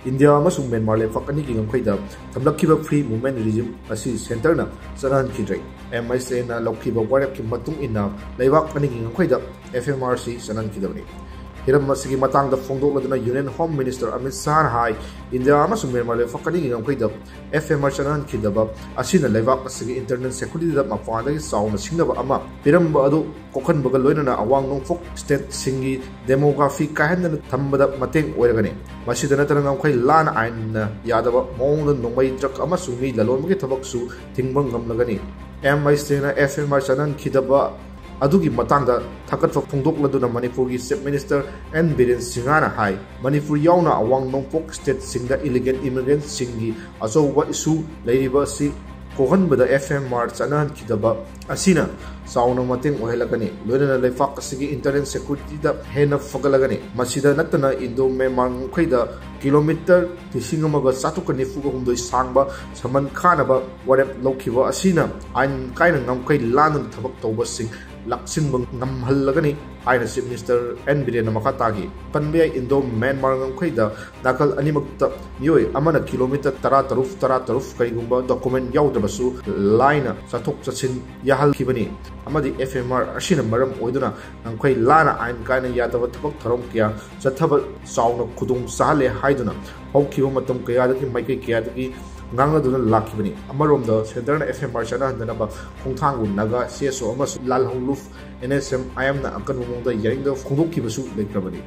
India amasung Myanmar leibak anigi ngamkhei thamlakhiba free movement regime asi center na chatnahankhidre MIC na lokhiba warep ki matung inna leibak anigi ngamkhei FMRC chatnahankhidre hiram asigi matang da phongdok laduna Union Home Minister Amit Shah hai India amasung Myanmar leibak anigi ngamkhei FMRC chatnahankhidre asina leibak asigi internal security da mapanda gi sauna singnaba ama piramba adu kokhan bagal loinana awang nongfok state singi demography kahenna thambada mateng oiragani masidana taranga ngamkhei lan ain yadaba mongda nongmai trak amasung mi lalongi thabaksu tingbang ngamlagani MIC na FMR chatnahankhidre adugi matangda thakatwa phongdokladuna Manipur gi Chief Minister N Biren Singhana hai Manipur yauna awang nongpok state singda illegal immigrants singi azowa issue leiriba si kohanbada FMR chatnahankhidre asina sauna mateng ohelagani loinana leifak asigi internal security da hena fagalagani masida natana Indo Myanmar ngkhaida kilometer tisingamaga satukani fuga humdoi sangba saman khanaba warep lokhiba asina ain kaina ngamkhei lanun thabak tawba sing laksinbang ngamhallagani aina Chief Minister N Biren makatagi panbe Indo Myanmar ngkhaida nakal animakta yoi amana kilometer 13 kaigumba document yaudbasu line sathok chachin yahal khibani amadi FMR asina maram oiduna ngkhaei lana ain kaina yadaba thabak tharom kya chathaba sauna khudung sale haiduna hokhiba matam kaya daki maikai kaya daki ngangaduna lakhibani amaromda center na FMR chatnahankhidre khongthang naga CSO amas lalhongluf NSM IM na akan mongda yaringda khongdokhibasu leikrabani